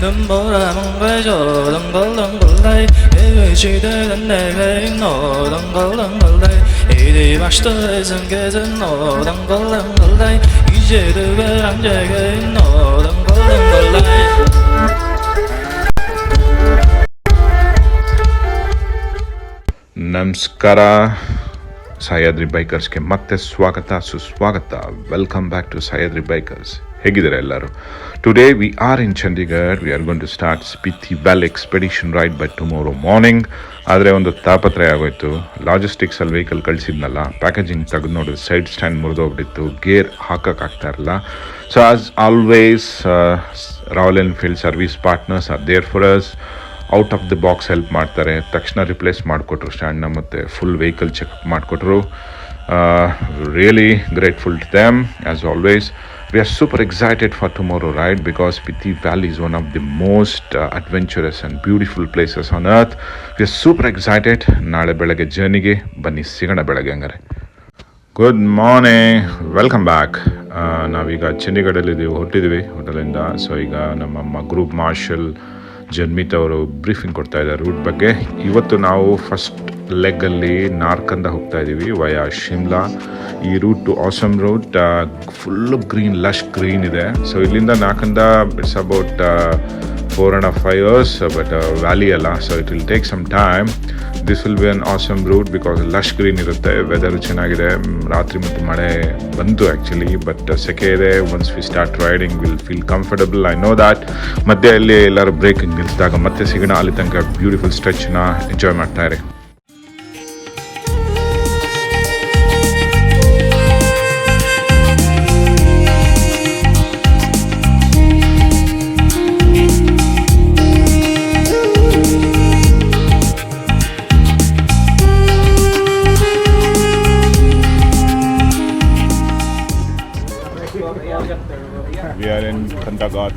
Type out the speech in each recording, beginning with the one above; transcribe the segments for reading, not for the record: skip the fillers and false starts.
눈보라 멍해져 덩글덩글레 위치들은 내게 있노 덩글덩글레 이리 마시도의 성계는 너 덩글덩글레 이제 그랑 제게 있노 덩글덩글레 ನಮಸ್ಕಾರ ಸಹ್ಯಾದ್ರಿ ಬೈಕರ್ಸ್ಗೆ ಮತ್ತೆ ಸ್ವಾಗತ ಸುಸ್ವಾಗತ. Welcome back to Sahyadri bikers. ಹೇಗಿದ್ದಾರೆ ಎಲ್ಲರೂ? Today we are in Chandigarh. We are going to start Spiti valley expedition ride by tomorrow morning. ಆದರೆ ಒಂದು ತಾಪತ್ರಯ ಆಗೋಯ್ತು. ಲಾಜಿಸ್ಟಿಕ್ಸಲ್ಲಿ ವೆಹಿಕಲ್ ಕಳಿಸಿದ್ನಲ್ಲ, ಪ್ಯಾಕೇಜಿಂಗ್ ತೆಗೆದು ನೋಡಿದ್ರೆ ಸೈಡ್ ಸ್ಟ್ಯಾಂಡ್ ಮುರಿದೋಗ್ಬಿಟ್ಟಿತ್ತು, ಗೇರ್ ಹಾಕೋಕ್ಕಾಗ್ತಾ ಇರಲ್ಲ. So as always Royal Enfield service partners are there for us. Out of the box help ಮಾಡ್ತಾರೆ. ತಕ್ಷಣ ರಿಪ್ಲೇಸ್ ಮಾಡಿಕೊಟ್ರು ಸ್ಟ್ಯಾಂಡ್ನ, ಮತ್ತು ಫುಲ್ ವೆಹಿಕಲ್ ಚೆಕಪ್ ಮಾಡಿಕೊಟ್ರು. Really grateful to them as always. We are super excited for tomorrow ride because Spiti valley is one of the most adventurous and beautiful places on earth. We are super excited. ನಾಳೆ ಬೆಳಗ್ಗೆ ಜರ್ನಿಗೆ ಬನ್ನಿ, ಸಿಗೋಣ ಬೆಳಗ್ಗೆ ಹಂಗಾರೆ. Good morning, welcome back. ನಾವೀಗ ಚಂಡೀಗಢಲ್ಲಿದ್ದೀವಿ, ಹೊರಟಿದ್ದೀವಿ ಹೋಟೆಲಿಂದ. So ಈಗ ನಮ್ಮ ಗ್ರೂಪ್ ಮಾರ್ಷಲ್ ಜನ್ಮಿತ್ ಅವರು ಬ್ರೀಫಿಂಗ್ ಕೊಡ್ತಾ ಇದ್ದಾರೆ ರೂಟ್ ಬಗ್ಗೆ. ಇವತ್ತು ನಾವು ಫಸ್ಟ್ ಲೆಗ್ಗಲ್ಲಿ ನಾರ್ಕಂದ ಹೋಗ್ತಾ ಇದ್ದೀವಿ ವಯಾ ಶಿಮ್ಲಾ. ಈ route to awesome route, full green, lush green ಇದೆ. ಸೊ ಇಲ್ಲಿಂದ Narkanda it's about 4.5 hours, but valley ಅಲ್ಲ, so it will take some time. This will be an awesome route because lush green ಇರುತ್ತೆ. Weather ಚೆನ್ನಾಗಿದೆ. ರಾತ್ರಿ ಮತ್ತು ಮಳೆ ಬಂತು ಆ್ಯಕ್ಚುಲಿ, ಬಟ್ ಸೆಕೆ ಇದೆ. Once we start riding will feel comfortable, I know that. ಮಧ್ಯದಲ್ಲಿ ಎಲ್ಲರೂ ಬ್ರೇಕಿಂಗ್ ನಿಲ್ಲಿಸಿದಾಗ ಮತ್ತೆ ಸಿಗೋಣ. ಅಲ್ಲಿ ತನಕ ಬ್ಯೂಟಿಫುಲ್ ಸ್ಟ್ರೆಚ್ನ ಎಂಜಾಯ್ ಮಾಡ್ತಾ ಇರಿ. We are in Kinnaur.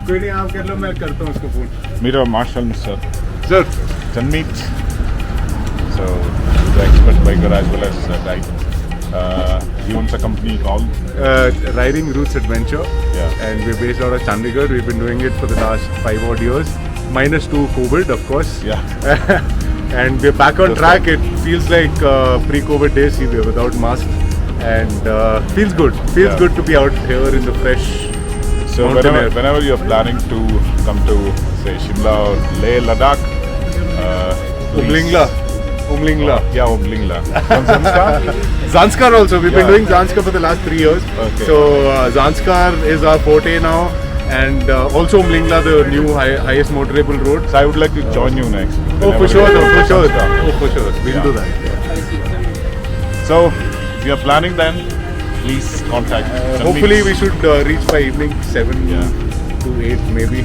कोई नहीं, आप कर लो, मैं करता हूँ उसको phone. Meet our marshal, Mr. Sir, Janmeet. So the expert biker as well as guide. He owns a company called Riding Roots Adventure. Yeah. And we're based out of Chandigarh. We've been doing it for the last 5 odd years. -2 COVID, of course. Yeah. And we're back on track. It feels like pre-COVID days. We were without masks. And feels good. Feels good to be out here in the fresh So mountain air. whenever you're planning to come to say Shimla or Leh Ladakh, Umlingla. Yeah, Umlingla. From Zanskar? Zanskar also. We've been Yeah. doing Zanskar for the last 3 years. Okay. So Zanskar is our forte now. And also Umlingla, the new highest motorable road. So I would like to join you next. Oh, whenever for sure, you for come sure. to Zanskar. Oh, for sure. We'll Yeah. do that. So if you are planning then, please contact Janmeet. Hopefully we should reach by evening 7 Yeah. to 8 maybe,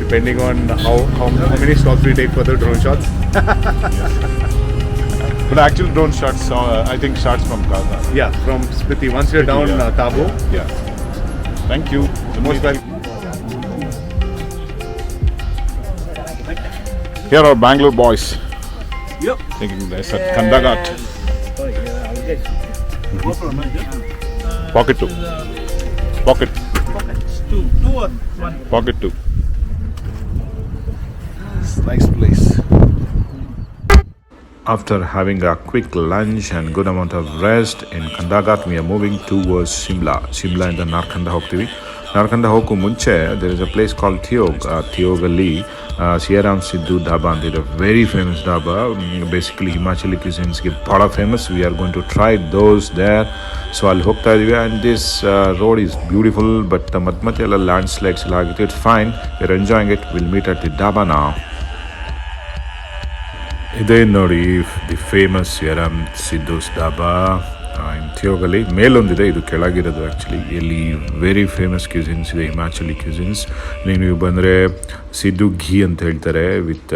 depending on how many stops we take for the drone shots. But actual drone shots, I think shots from Gaza. Yeah, from Spiti. Once you're down yeah. Tabo. Yeah. Thank you. Most welcome. Here are Bangalore boys. Yep. Thinking there's a Kandagat. Pocket 2. Pocket. Two or one. Pocket 2. Nice place. After having a quick lunch and good amount of rest in Kandagat, we are moving towards Shimla. Shimla in the Narkanda ಹೋಗ್ತೀವಿ. ನಾರ್ಕಂದ ಹೋಗಕ್ಕೂ ಮುಂಚೆ there is a place called Thiogally. Siaram Sidhu Dhaba and a very famous dhaba. Basically Himachali cuisines get bada famous. We are going to try those there. So I'll hope that and this road is beautiful, but madhya ಎಲ್ಲ landslides ಎಲ್ಲ ಆಗಿತ್ತು. It's fine. We're enjoying it. We'll meet at the dhaba now. ಇದೇ ನೋಡಿ the famous Siyaram Siddu's dhaba in ಥಿಯೋಗಲಿ. ಮೇಲೊಂದಿದೆ, ಇದು ಕೆಳಗಿರೋದು actually. ಇಲ್ಲಿ ವೆರಿ ಫೇಮಸ್ ಕ್ಯೂಸಿನ್ಸ್ ಇದೆ, ಹಿಮಾಚಲಿ ಕ್ಯೂಸಿನ್ಸ್. ನೀವು ಬಂದರೆ ಸಿದ್ದು ಘೀ ಅಂತ ಹೇಳ್ತಾರೆ, with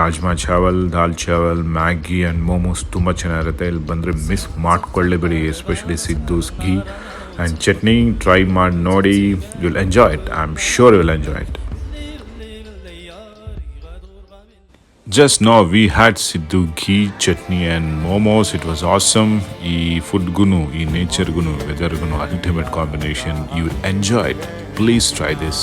rajma chawal, dal chawal, Maggi and momos ತುಂಬ ಚೆನ್ನಾಗಿರುತ್ತೆ. ಇಲ್ಲಿ ಬಂದರೆ ಮಿಸ್ ಮಾಡ್ಕೊಳ್ಳೇಬೇಡಿ, especially siddus ghee and chutney. Try ಮಾಡಿ ನೋಡಿ, you will enjoy it. I am sure you will enjoy it. Just now we had Siddu ghee chutney and momos. It was awesome. ಈ ಫುಡ್ ಗುನು ಈ ನೇಚರ್ ಗುನು ವೆದರ್ ಗುನು ultimate combination. You enjoyed. Please try this.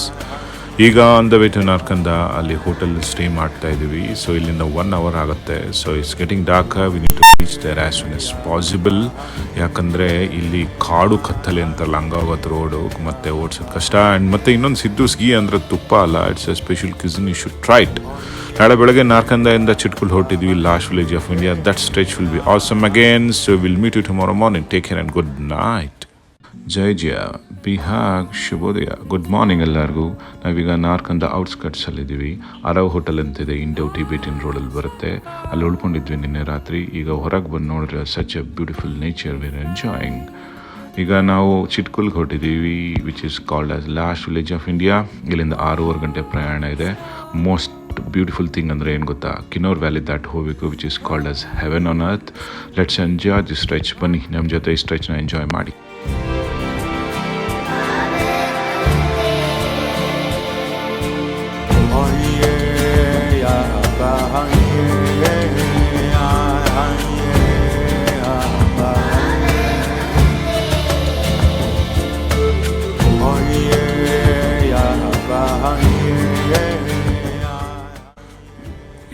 ಈಗ on the way to Narkanda ಅಲ್ಲಿ hotel stay ಮಾಡ್ತಾ ಇದ್ದೀವಿ. So ಇಲ್ಲಿಂದ 1 hour ಆಗುತ್ತೆ. So it's getting dark. We need to reach there as soon as possible. ಯಾಕಂದರೆ ಇಲ್ಲಿ ಕಾಡು ಕತ್ತಲೆ ಅಂತಾರಲ್ಲ ಹಂಗಾಗೋದು ರೋಡು, ಮತ್ತು ಓಡಿಸೋದು ಕಷ್ಟ. ಆ್ಯಂಡ್ ಮತ್ತು ಇನ್ನೊಂದು ಸಿದ್ದೂಸ್ ಘೀ ಅಂದರೆ ತುಪ್ಪ ಅಲ್ಲ, it's a special cuisine. You should try it. ನಾಳೆ ಬೆಳಗ್ಗೆ ನಾರ್ಕಂದದಿಂದ ಚಿಟ್ಕುಲ್ ಹೊರಟಿದ್ವಿ, last village of India. That stretch will be awesome again. So will meet you tomorrow morning. Take care and good night. ಜೈ ಜಯ ಬಿಹಾಗ್ ಶುಭೋದಯ. ಗುಡ್ ಮಾರ್ನಿಂಗ್ ಎಲ್ಲರಿಗೂ. ನಾವೀಗ ನಾರ್ಕಂದ ಔಟ್ಸ್ಕಟ್ಸಲ್ಲಿದ್ದೀವಿ. ಅರವ್ ಹೋಟೆಲ್ ಅಂತಿದೆ, ಇಂಡೋ ಟಿಬೇಟಿನ್ ರೋಡಲ್ಲಿ ಬರುತ್ತೆ. ಅಲ್ಲಿ ಉಳ್ಕೊಂಡಿದ್ವಿ ನಿನ್ನೆ ರಾತ್ರಿ. ಈಗ ಹೊರಗೆ ಬಂದು ನೋಡಿದ್ರೆ such a beautiful nature we are enjoying. ಈಗ ನಾವು ಚಿಟ್ಕುಲ್ಗೆ ಹೊರಟಿದ್ದೀವಿ, which is called as last village of India. ಇಲ್ಲಿಂದ 6.5 ಗಂಟೆ ಪ್ರಯಾಣ ಇದೆ. ಮೋಸ್ಟ್ ಬ್ಯೂಟಿಫುಲ್ ಥಿಂಗ್ ಅಂದರೆ ಏನು ಗೊತ್ತಾ, ಕಿನ್ನೌರ್ ವ್ಯಾಲಿ ದಾಟ್ ಹೋಗಬೇಕು, which is called as Heaven on earth. Let's enjoy the stretch. ಬನ್ನಿ ನಮ್ಮ ಜೊತೆ ಈ ಸ್ಟ್ರೆಚ್ನ ಎಂಜಾಯ್ ಮಾಡಿ.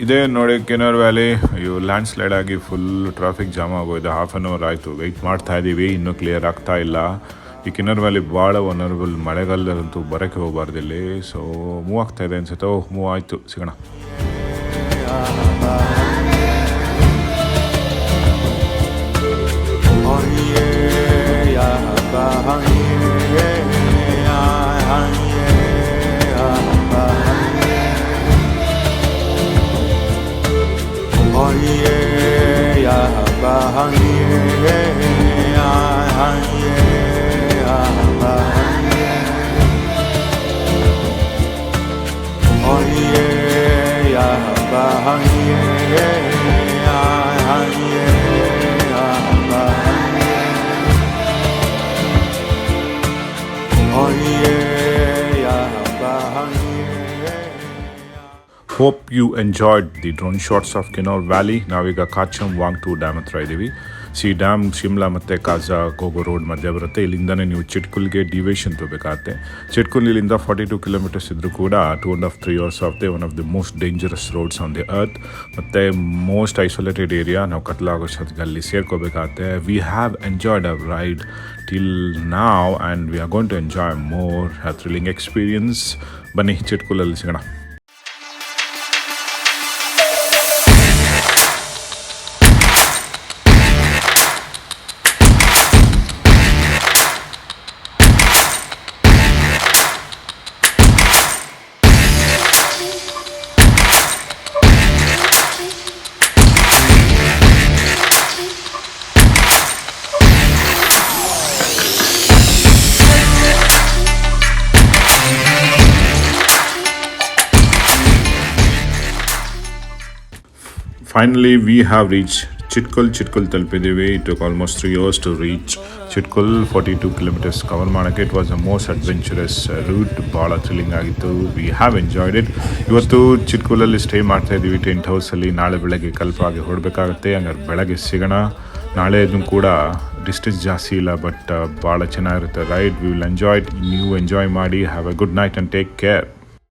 ಇದೇ ನೋಡಿ ಕಿನ್ನೌರ್ ವ್ಯಾಲಿ. ಇವು ಲ್ಯಾಂಡ್ ಸ್ಲೈಡ್ ಆಗಿ ಫುಲ್ ಟ್ರಾಫಿಕ್ ಜಾಮ್ ಆಗೋಗಿದೆ. 1/2 hour ಆಯಿತು ವೆಯ್ಟ್ ಮಾಡ್ತಾ ಇದ್ದೀವಿ, ಇನ್ನೂ ಕ್ಲಿಯರ್ ಆಗ್ತಾ ಇಲ್ಲ. ಈ ಕಿನ್ನೌರ್ ವ್ಯಾಲಿ ಭಾಳ ವನರಬಲ್. ಮಳೆಗಾಲದಂತೂ ಬರೋಕ್ಕೆ ಹೋಗಬಾರ್ದು ಇಲ್ಲಿ. ಸೊ ಮೂವ್ ಆಗ್ತಾ ಇದೆ ಅನ್ಸುತ್ತೆ. ಮೂವ್ ಆಯಿತು, ಸಿಗೋಣ. Hope you enjoyed the drone shots of Kinnaur valley. ನಾವೀಗ ಕಾಚಮ್ ವಾಂಗ್ಟು ಡ್ಯಾಮ್ ಹತ್ರ ಇದ್ದೀವಿ. ಸಿ ಡ್ಯಾಮ್ ಶಿಮ್ಲಾ ಮತ್ತು ಕಾಜಾಕ್ ಹೋಗೋ ರೋಡ್ ಮಧ್ಯೆ ಬರುತ್ತೆ. ಇಲ್ಲಿಂದನೇ ನೀವು ಚಿಟ್ಕುಲ್ಗೆ ಡಿವೇಷನ್ ತಗೋಬೇಕಾಗತ್ತೆ. ಚಿಟ್ಕುಲ್ ಇಲ್ಲಿಂದ 42 kilometers ಇದ್ದರೂ ಕೂಡ 2.5-3 hours ಆಗುತ್ತೆ. One of the most dangerous roads on the earth. ಮತ್ತು ಮೋಸ್ಟ್ ಐಸೋಲೇಟೆಡ್ ಏರಿಯಾ. ನಾವು ಕತ್ಲಾಗೋಷ್ಟೊತ್ತಿಗೆ ಅಲ್ಲಿ ಸೇರ್ಕೋಬೇಕಾಗತ್ತೆ. We have enjoyed our ride till now and we are going to enjoy more thrilling experience. ಬನ್ನಿ ಚಿಟ್ಕುಲಲ್ಲಿ ಸಿಗೋಣ. Finally, we have reached Chitkul. Chitkul ತಲುಪಿದ್ದೀವಿ. It took almost 3 hours to reach Chitkul. 42 kilometers cover ಮಾಡೋಕ್ಕೆ. It was a most adventurous route. ಭಾಳ thrilling ಆಗಿತ್ತು. We have enjoyed it. ಇವತ್ತು ಚಿಟ್ಕುಲಲ್ಲಿ stay ಮಾಡ್ತಾ ಇದ್ದೀವಿ ಟೆಂಟ್ ಹೌಸಲ್ಲಿ. ನಾಳೆ ಬೆಳಗ್ಗೆ ಕಲ್ಪಾಗಿ ಹೊರಡಬೇಕಾಗುತ್ತೆ. ಹಂಗಾರೆ ಬೆಳಗ್ಗೆ ಸಿಗೋಣ. ನಾಳೆ ಕೂಡ ಡಿಸ್ಟೆನ್ಸ್ ಜಾಸ್ತಿ ಇಲ್ಲ, ಬಟ್ ಭಾಳ ಚೆನ್ನಾಗಿರುತ್ತೆ ride. We will enjoy it. ನೀವು ಎಂಜಾಯ್ ಮಾಡಿ. Have a good night and take care.